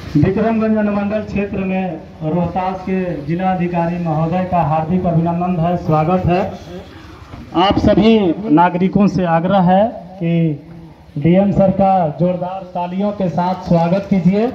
विक्रमगंज अनुमंडल क्षेत्र में रोहतास के जिला अधिकारी महोदय का हार्दिक अभिनंदन है, स्वागत है। आप सभी नागरिकों से आग्रह है कि डीएम सर का जोरदार तालियों के साथ स्वागत कीजिए।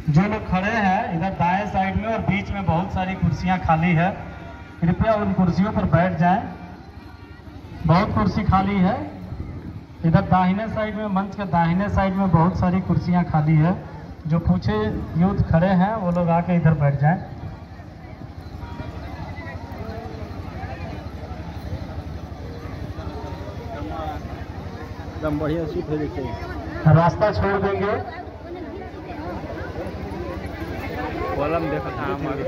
जो लोग खड़े हैं इधर दाएं साइड में और बीच में बहुत सारी कुर्सियां खाली है, कृपया उन कुर्सियों पर बैठ जाएं। बहुत कुर्सी खाली है। इधर दाहिने साइड में, मंच के दाहिने साइड में बहुत सारी कुर्सियां खाली है। जो पूछे यूथ खड़े हैं वो लोग आके इधर बैठ जाएं। एकदम बढ़िया सीट है, देखिए रास्ता छोड़ देंगे। कॉलम देखा था हमारे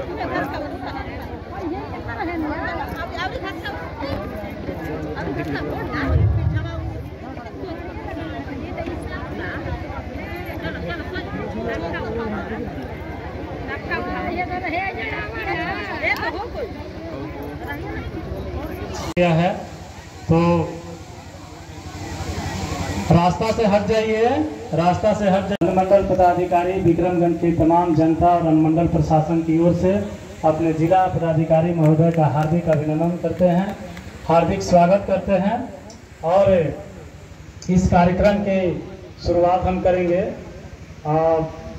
क्या है तो रास्ता से हट जाइए, रास्ता से हट जाइए। अनुमंडल पदाधिकारी विक्रमगंज की तमाम जनता और अनुमंडल प्रशासन की ओर से अपने जिला पदाधिकारी महोदय का हार्दिक अभिनंदन करते हैं, हार्दिक स्वागत करते हैं। और इस कार्यक्रम की शुरुआत हम करेंगे।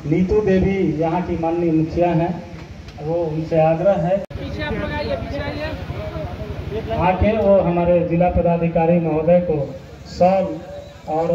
नीतू देवी यहाँ की माननीय मुखिया हैं, वो उनसे आग्रह है आके वो हमारे जिला पदाधिकारी महोदय को शॉल और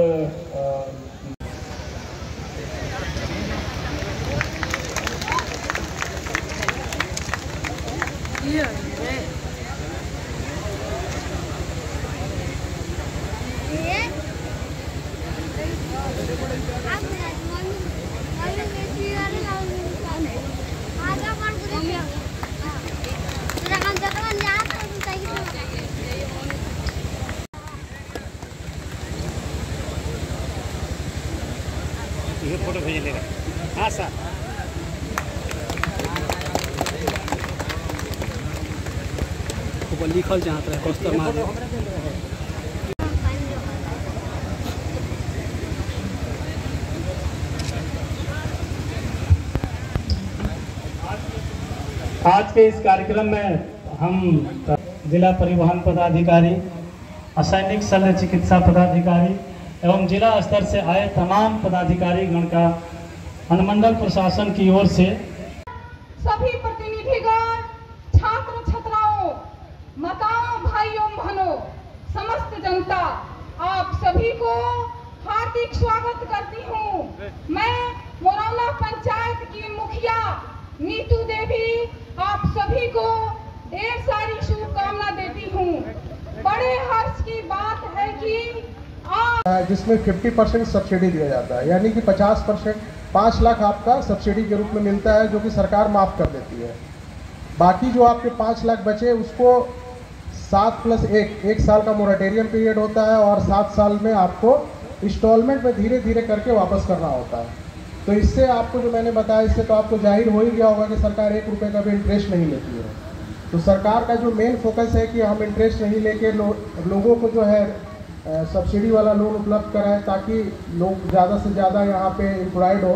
फोटो भेजेगा। हाँ सर, ऊपर लिखल जहाँ तरह कौस्तर मार आज के इस कार्यक्रम में हम जिला परिवहन पदाधिकारी, असैनिक शल्य चिकित्सा पदाधिकारी एवं जिला स्तर से आए तमाम पदाधिकारी गण का अनुमंडल प्रशासन की ओर से सभी प्रतिनिधिगण, छात्र छात्राओं, माताओं, भाइयों, बहनों, समस्त जनता, आप सभी को हार्दिक स्वागत करती हूँ। मैं मोरौना पंचायत की मुखिया नीतू देवी आप सभी को ढेर सारी शुभकामना देती हूँ। बड़े हर्ष की बात है कि जिसमें 50% सब्सिडी दिया जाता है, यानी कि 50%, 5 लाख आपका सब्सिडी के रूप में मिलता है, जो कि सरकार माफ़ कर देती है। बाकी जो आपके 5 लाख बचे उसको 7+1 साल का मोरेटोरियम पीरियड होता है और 7 साल में आपको इंस्टॉलमेंट में धीरे धीरे करके वापस करना होता है। तो इससे आपको जो मैंने बताया, इससे तो आपको जाहिर हो ही गया होगा कि सरकार 1 रुपये का भी इंटरेस्ट नहीं लेती है। तो सरकार का जो मेन फोकस है कि हम इंटरेस्ट नहीं लेके लोगों को जो है सब्सिडी वाला लोन उपलब्ध कराएं, ताकि लोग ज़्यादा से ज़्यादा यहाँ पे एम्प्लॉयड हो।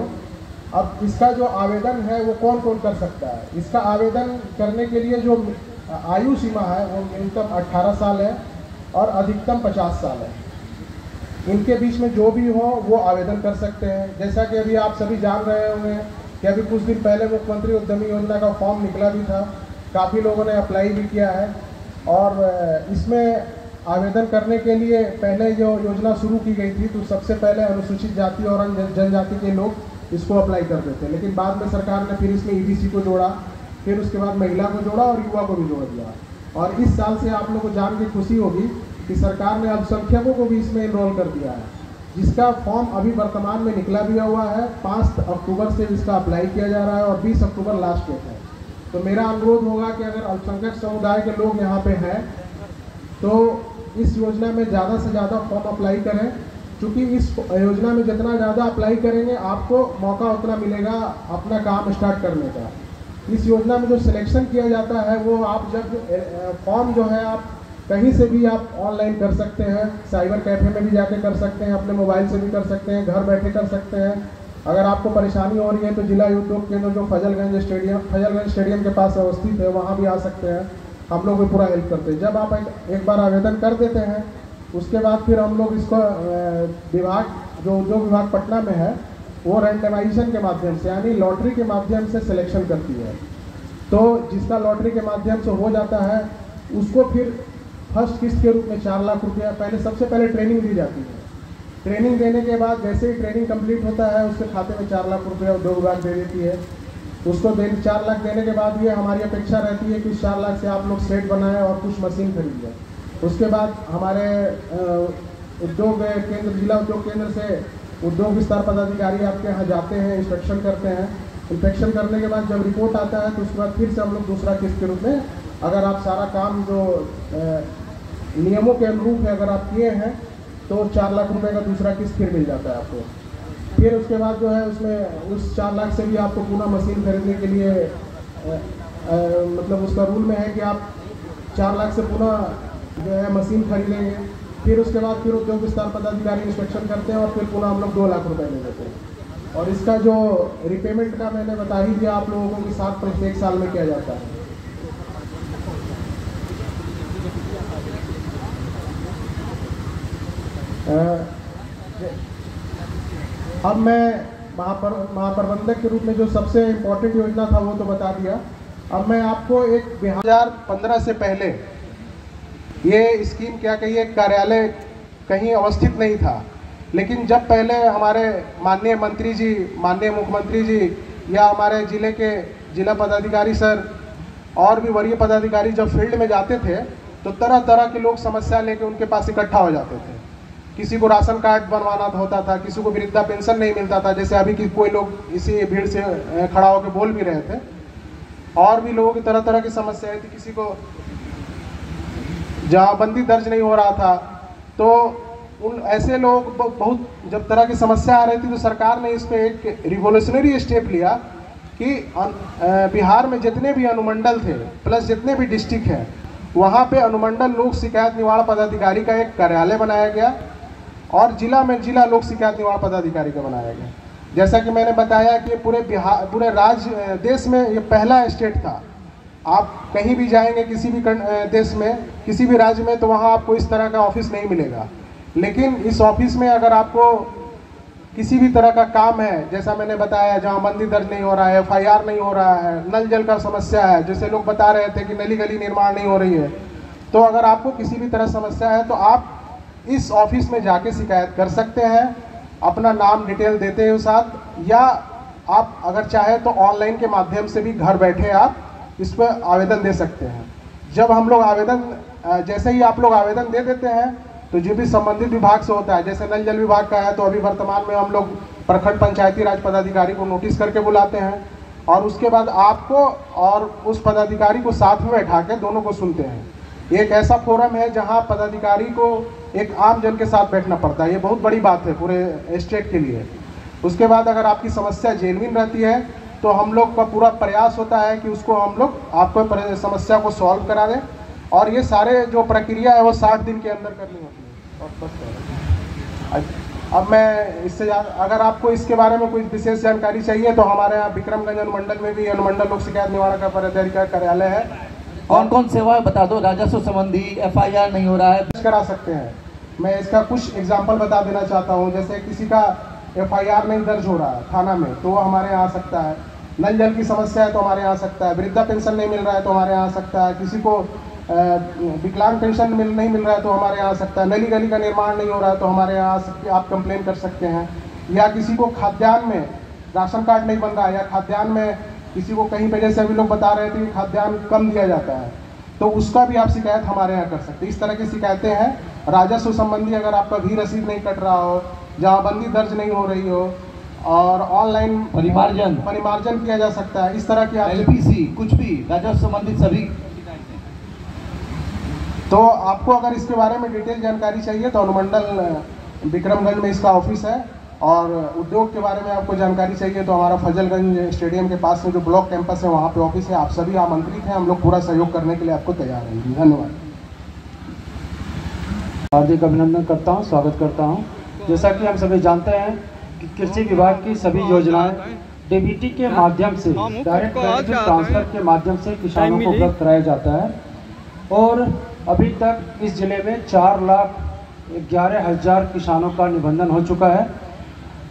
अब इसका जो आवेदन है वो कौन कौन कर सकता है? इसका आवेदन करने के लिए जो आयु सीमा है वो न्यूनतम 18 साल है और अधिकतम 50 साल है। इनके बीच में जो भी हो वो आवेदन कर सकते हैं। जैसा कि अभी आप सभी जान रहे होंगे कि अभी कुछ दिन पहले मुख्यमंत्री उद्यमी योजना का फॉर्म निकला भी था, काफ़ी लोगों ने अप्लाई भी किया है। और इसमें आवेदन करने के लिए पहले जो योजना शुरू की गई थी तो सबसे पहले अनुसूचित जाति और जनजाति के लोग इसको अप्लाई करते थे, लेकिन बाद में सरकार ने फिर इसमें ईबीसी को जोड़ा, फिर उसके बाद महिला को जोड़ा और युवा को भी जोड़ दिया। और इस साल से आप लोग को जान के खुशी होगी कि सरकार ने अल्पसंख्यकों को भी इसमें इनरोल कर दिया है, जिसका फॉर्म अभी वर्तमान में निकला भी हुआ है। 5 अक्टूबर से इसका अप्लाई किया जा रहा है और 20 अक्टूबर लास्ट डेट है। तो मेरा अनुरोध होगा कि अगर अल्पसंख्यक समुदाय के लोग यहाँ पे हैं तो इस योजना में ज़्यादा से ज़्यादा फॉर्म अप्लाई करें, क्योंकि इस योजना में जितना ज़्यादा अप्लाई करेंगे आपको मौका उतना मिलेगा अपना काम स्टार्ट करने का। इस योजना में जो सिलेक्शन किया जाता है वो आप जब फॉर्म जो है आप कहीं से भी आप ऑनलाइन कर सकते हैं, साइबर कैफे में भी जाके कर सकते हैं, अपने मोबाइल से भी कर सकते हैं, घर बैठे कर सकते हैं। अगर आपको परेशानी हो रही है तो जिला उद्योग केंद्र जो फजलगंज स्टेडियम के पास अवस्थित है वहाँ भी आ सकते हैं, हम लोग भी पूरा हेल्प करते हैं। जब आप एक बार आवेदन कर देते हैं उसके बाद फिर हम लोग इसको विभाग जो उद्योग विभाग पटना में है वो रैंडमाइजेशन के माध्यम से यानी लॉटरी के माध्यम से सिलेक्शन करती है। तो जिसका लॉटरी के माध्यम से हो जाता है उसको फिर फर्स्ट किस्त के रूप में 4 लाख रुपया सबसे पहले ट्रेनिंग दी जाती है। ट्रेनिंग देने के बाद जैसे ही ट्रेनिंग कंप्लीट होता है उसके खाते में 4 लाख रुपया उद्योग विभाग दे देती है। उसको 4 लाख देने के बाद ये हमारी अपेक्षा रहती है कि 4 लाख से आप लोग सेट बनाएं और कुछ मशीन खरीदें। उसके बाद हमारे उद्योग केंद्र जिला उद्योग केंद्र से उद्योग विस्तार पदाधिकारी आपके यहाँ जाते हैं, इंस्पेक्शन करते हैं। इंस्पेक्शन करने के बाद जब रिपोर्ट आता है तो उसके बाद फिर से हम लोग दूसरा किस्त के रूप में अगर आप सारा काम जो नियमों के अनुरूप है अगर आप किए हैं तो 4 लाख रुपए का दूसरा किस्त फिर मिल जाता है आपको। फिर उसके बाद जो है उसमें उस 4 लाख से भी आपको पुनः मशीन खरीदने के लिए मतलब उसका रूल में है कि आप 4 लाख से पुनः जो है मशीन खरीदेंगे। फिर उसके बाद फिर उद्योग विस्तार पदाधिकारी इंस्पेक्शन करते हैं और फिर पुनः हम लोग 2 लाख रुपए दे देते हैं। और इसका जो रिपेमेंट का मैंने बता ही दिया आप लोगों को कि 7 साल में किया जाता है। अब मैं महाप्रबंधक के रूप में जो सबसे इम्पोर्टेंट योजना था वो तो बता दिया। अब मैं आपको एक 2015 से पहले ये स्कीम क्या कहिए कार्यालय कहीं अवस्थित नहीं था, लेकिन जब पहले हमारे माननीय मंत्री जी, माननीय मुख्यमंत्री जी या हमारे जिले के जिला पदाधिकारी सर और भी वरीय पदाधिकारी जब फील्ड में जाते थे तो तरह तरह के लोग समस्या लेके उनके पास इकट्ठा हो जाते थे। किसी को राशन कार्ड बनवाना होता था, किसी को वृद्धा पेंशन नहीं मिलता था, जैसे अभी कोई लोग इसी भीड़ से खड़ा होकर बोल भी रहे थे। और भी लोगों की तरह तरह की समस्याएं थी, किसी को जमाबंदी दर्ज नहीं हो रहा था। तो उन ऐसे लोग बहुत जब तरह की समस्या आ रही थी तो सरकार ने इस पर एक रिवोल्यूशनरी स्टेप लिया कि बिहार में जितने भी अनुमंडल थे प्लस जितने भी डिस्ट्रिक्ट हैं वहाँ पे अनुमंडल लोक शिकायत निवारण पदाधिकारी का एक कार्यालय बनाया गया और जिला में जिला लोक शिकायत निवारण पदाधिकारी का बनाया गया। जैसा कि मैंने बताया कि पूरे राज्य देश में ये पहला स्टेट था। आप कहीं भी जाएंगे किसी भी देश में किसी भी राज्य में तो वहाँ आपको इस तरह का ऑफिस नहीं मिलेगा, लेकिन इस ऑफिस में अगर आपको किसी भी तरह का काम है, जैसा मैंने बताया जमाबंदी दर्ज नहीं हो रहा है, FIR नहीं हो रहा है, नल जल का समस्या है, जैसे लोग बता रहे थे कि नली गली निर्माण नहीं हो रही है, तो अगर आपको किसी भी तरह समस्या है तो आप इस ऑफिस में जाके शिकायत कर सकते हैं अपना नाम डिटेल देते हैं साथ, या आप अगर चाहे तो ऑनलाइन के माध्यम से भी घर बैठे आप इस पर आवेदन दे सकते हैं। जब हम लोग आवेदन जैसे ही आप लोग आवेदन दे देते हैं तो जो भी संबंधित विभाग से होता है, जैसे नल जल विभाग का है तो अभी वर्तमान में हम लोग प्रखंड पंचायती राज पदाधिकारी को नोटिस करके बुलाते हैं और उसके बाद आपको और उस पदाधिकारी को साथ में बैठा के दोनों को सुनते हैं। एक ऐसा फोरम है जहां पदाधिकारी को एक आम जन के साथ बैठना पड़ता है, ये बहुत बड़ी बात है पूरे स्टेट के लिए। उसके बाद अगर आपकी समस्या जेन्युइन रहती है तो हम लोग का पूरा प्रयास होता है कि उसको हम लोग आपको समस्या को सॉल्व करा दें और ये सारे जो प्रक्रिया है वो 60 दिन के अंदर करनी होती है। और बस अब मैं इससे अगर आपको इसके बारे में कोई विशेष जानकारी चाहिए तो हमारे यहाँ विक्रमगंज अनुमंडल में भी अनुमंडल लोक शिकायत निवारण का पदाधिकारी कार्यालय है। कौन कौन सेवाएं बता दो, राजस्व संबंधी FIR नहीं हो रहा है करा सकते हैं। मैं इसका कुछ एग्जाम्पल बता देना चाहता हूँ। जैसे किसी का FIR नहीं दर्ज हो रहा है थाना में तो वो हमारे यहाँ आ सकता है, नल जल की समस्या है तो हमारे यहाँ आ सकता है, वृद्धा पेंशन नहीं मिल रहा है तो हमारे यहाँ आ सकता है, किसी को विकलांग पेंशन नहीं मिल रहा है तो हमारे यहाँ आ सकता है, नली गली का निर्माण नहीं हो रहा है तो हमारे यहाँ आ सकते आप कंप्लेन कर सकते हैं, या किसी को खाद्यान्न में राशन कार्ड नहीं बन रहा है या खाद्यान्न में किसी को कहीं पे जैसे अभी लोग बता रहे थे कि खाद्यान्न कम दिया जाता है तो उसका भी आप शिकायत हमारे यहाँ कर सकते हैं। इस तरह की शिकायतें हैं। राजस्व संबंधी अगर आपका भी रसीद नहीं कट रहा हो, जमाबंदी दर्ज नहीं हो रही हो, और ऑनलाइन परिमार्जन किया जा सकता है। इस तरह की आप LPC कुछ भी राजस्व संबंधित सभी। तो आपको अगर इसके बारे में डिटेल जानकारी चाहिए तो अनुमंडल विक्रमगंज में इसका ऑफिस है, और उद्योग के बारे में आपको जानकारी चाहिए तो हमारा फजलगंज स्टेडियम के पास में जो ब्लॉक कैंपस है वहाँ पे ऑफिस है। आप सभी आमंत्रित हैं, हम लोग पूरा सहयोग करने के लिए आपको तैयार हैं। धन्यवाद। हार्दिक अभिनंदन करता हूं, स्वागत करता हूं। जैसा कि हम सभी जानते हैं कि कृषि विभाग की सभी योजनाएं डीबीटी के माध्यम से, डायरेक्ट बेनिफिट ट्रांसफर के माध्यम से किसानों को उपलब्ध कराया जाता है, और अभी तक इस जिले में 4,11,000 किसानों का निबंधन हो चुका है।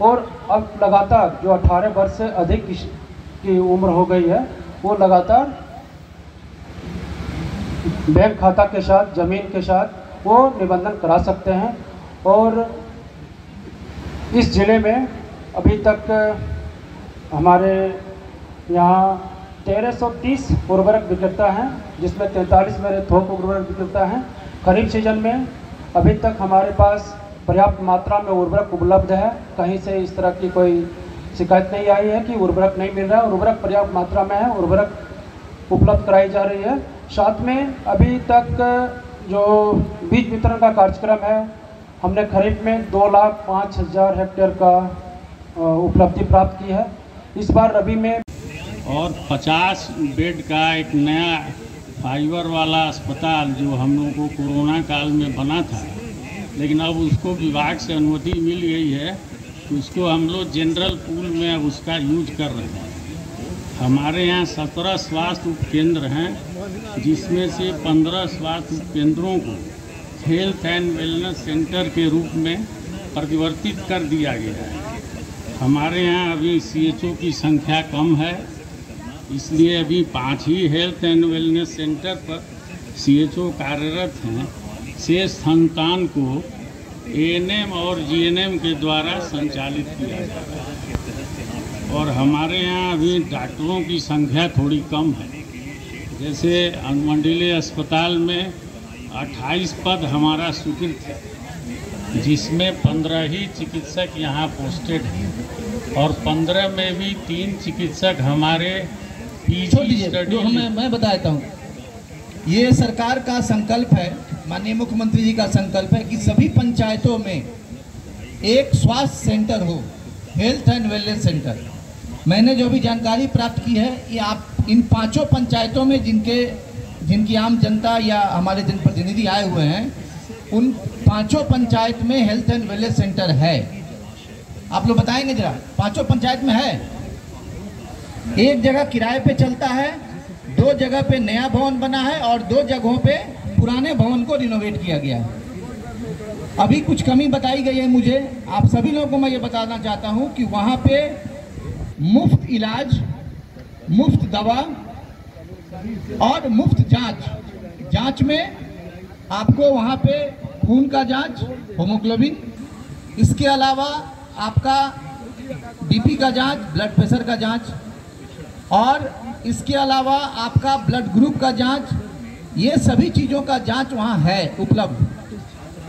और अब लगातार जो 18 वर्ष से अधिक की उम्र हो गई है वो लगातार बैंक खाता के साथ, ज़मीन के साथ वो निबंधन करा सकते हैं। और इस ज़िले में अभी तक हमारे यहाँ 1330 उर्वरक विक्रेता हैं, जिसमें 43 मेरे थोक उर्वरक विक्रेता हैं। खरीफ सीजन में अभी तक हमारे पास पर्याप्त मात्रा में उर्वरक उपलब्ध है, कहीं से इस तरह की कोई शिकायत नहीं आई है कि उर्वरक नहीं मिल रहा है। उर्वरक पर्याप्त मात्रा में है, उर्वरक उपलब्ध कराई जा रही है। साथ में अभी तक जो बीज वितरण का कार्यक्रम है, हमने खरीफ में 2,05,000 हेक्टेयर का उपलब्धि प्राप्त की है। इस बार रबी में और 50 बेड का एक नया फाइबर वाला अस्पताल जो हम लोगों को कोरोना काल में बना था, लेकिन अब उसको विभाग से अनुमति मिल गई है तो उसको हम लोग जनरल पूल में अब उसका यूज कर रहे हैं। हमारे यहाँ 17 स्वास्थ्य उपकेंद्र हैं, जिसमें से 15 स्वास्थ्य उपकेंद्रों को हेल्थ एंड वेलनेस सेंटर के रूप में परिवर्तित कर दिया गया है। हमारे यहाँ अभी CHO की संख्या कम है, इसलिए अभी 5 ही हेल्थ एंड वेलनेस सेंटर पर CHO कार्यरत हैं। शेष संतान को ANM और GNM के द्वारा संचालित किया जाता है। और हमारे यहाँ अभी डॉक्टरों की संख्या थोड़ी कम है। जैसे अनुमंडलीय अस्पताल में 28 पद हमारा स्वीकृत है, जिसमें 15 ही चिकित्सक यहाँ पोस्टेड हैं, और 15 में भी 3 चिकित्सक हमारे PG स्टडी। मैं बताता हूँ, ये सरकार का संकल्प है, माननीय मुख्यमंत्री जी का संकल्प है कि सभी पंचायतों में एक स्वास्थ्य सेंटर हो, हेल्थ एंड वेलनेस सेंटर। मैंने जो भी जानकारी प्राप्त की है, ये आप इन 5 पंचायतों में जिनकी आम जनता या हमारे जनप्रतिनिधि आए हुए हैं, उन 5 पंचायत में हेल्थ एंड वेलनेस सेंटर है। आप लोग बताएंगे जरा, 5 पंचायत में है। एक जगह किराए पे चलता है, 2 जगह पे नया भवन बना है, और 2 जगहों पे पुराने भवन को रिनोवेट किया गया है। अभी कुछ कमी बताई गई है मुझे, आप सभी लोगों को मैं ये बताना चाहता हूँ कि वहाँ पे मुफ्त इलाज, मुफ्त दवा और मुफ्त जांच में आपको वहाँ पे खून का जांच, हीमोग्लोबिन, इसके अलावा आपका BP का जांच, ब्लड प्रेशर का जांच, और इसके अलावा आपका ब्लड ग्रुप का जांच, ये सभी चीज़ों का जांच वहाँ है उपलब्ध।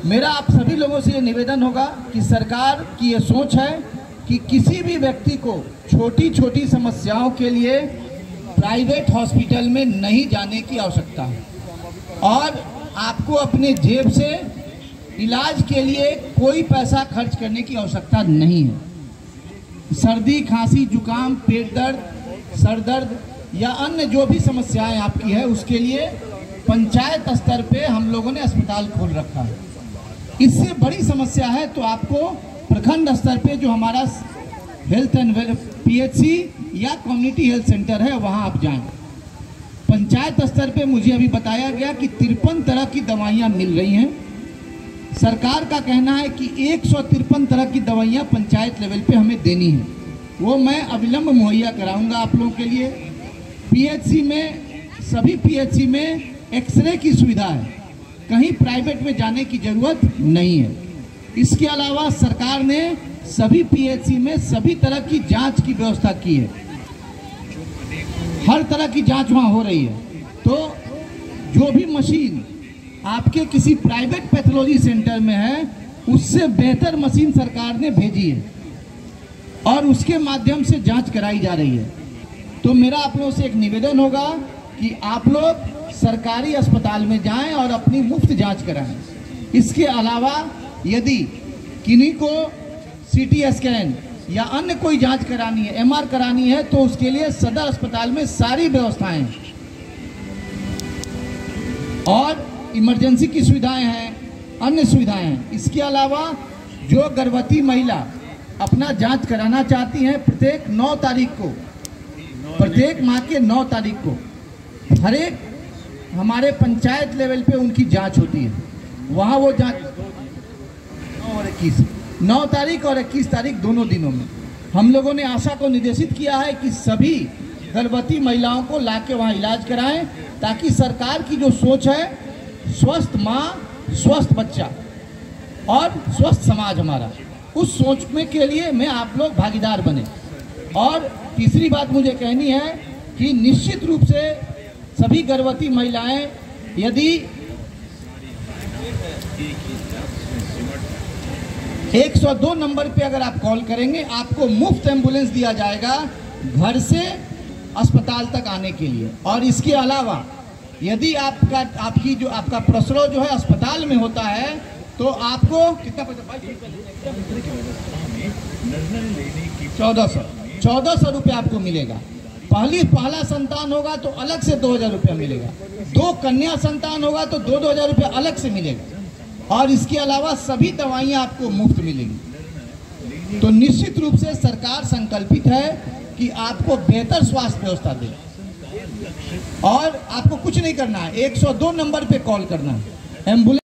मेरा आप सभी लोगों से ये निवेदन होगा कि सरकार की ये सोच है कि किसी भी व्यक्ति को छोटी छोटी समस्याओं के लिए प्राइवेट हॉस्पिटल में नहीं जाने की आवश्यकता है, और आपको अपने जेब से इलाज के लिए कोई पैसा खर्च करने की आवश्यकता नहीं है। सर्दी, खांसी, जुकाम, पेट दर्द, सर दर्द या अन्य जो भी समस्याएं आपकी है, उसके लिए पंचायत स्तर पे हम लोगों ने अस्पताल खोल रखा है। इससे बड़ी समस्या है तो आपको प्रखंड स्तर पे जो हमारा हेल्थ एंड PHC या कम्युनिटी हेल्थ सेंटर है, वहाँ आप जाएं। पंचायत स्तर पे मुझे अभी बताया गया कि 53 तरह की दवाइयाँ मिल रही हैं। सरकार का कहना है कि 153 तरह की दवाइयाँ पंचायत लेवल पे हमें देनी है, वो मैं अविलंब मुहैया कराऊंगा आप लोगों के लिए। PHC में, सभी PHC में एक्सरे की सुविधा है, कहीं प्राइवेट में जाने की जरूरत नहीं है। इसके अलावा सरकार ने सभी PHC में सभी तरह की जांच की व्यवस्था की है, हर तरह की जांच वहाँ हो रही है। तो जो भी मशीन आपके किसी प्राइवेट पैथोलॉजी सेंटर में है, उससे बेहतर मशीन सरकार ने भेजी है। और उसके माध्यम से जांच कराई जा रही है। तो मेरा आप लोगों से एक निवेदन होगा कि आप लोग सरकारी अस्पताल में जाएं और अपनी मुफ्त जांच कराएं। इसके अलावा यदि किन्हीं को सीटी स्कैन या अन्य कोई जांच करानी है, एमआर करानी है, तो उसके लिए सदर अस्पताल में सारी व्यवस्थाएं हैं और इमरजेंसी की सुविधाएं हैं, अन्य सुविधाएं हैं। इसके अलावा जो गर्भवती महिला अपना जांच कराना चाहती हैं, प्रत्येक 9 तारीख को, प्रत्येक माह के 9 तारीख को हर एक हमारे पंचायत लेवल पे उनकी जांच होती है। वहाँ वो जांच 9 तारीख और 21 तारीख दोनों दिनों में हम लोगों ने आशा को निर्देशित किया है कि सभी गर्भवती महिलाओं को लाके वहाँ इलाज कराएं, ताकि सरकार की जो सोच है स्वस्थ माँ, स्वस्थ बच्चा और स्वस्थ समाज हमारा, उस सोच में के लिए मैं आप लोग भागीदार बने। और तीसरी बात मुझे कहनी है कि निश्चित रूप से सभी गर्भवती महिलाएं यदि 102 नंबर पे अगर आप कॉल करेंगे, आपको मुफ्त एम्बुलेंस दिया जाएगा घर से अस्पताल तक आने के लिए। और इसके अलावा यदि आपका प्रसव जो है अस्पताल में होता है तो आपको कितना पैसा, 1400 रुपये आपको मिलेगा। पहला संतान होगा तो अलग से 2000 रुपया मिलेगा, 2 कन्या संतान होगा तो 2-2000 रुपया अलग से मिलेगा। और इसके अलावा सभी दवाइयाँ आपको मुफ्त मिलेंगी। तो निश्चित रूप से सरकार संकल्पित है कि आपको बेहतर स्वास्थ्य व्यवस्था दे और आपको कुछ नहीं करना है, 102 नंबर पे कॉल करना है। एम्बुलेंस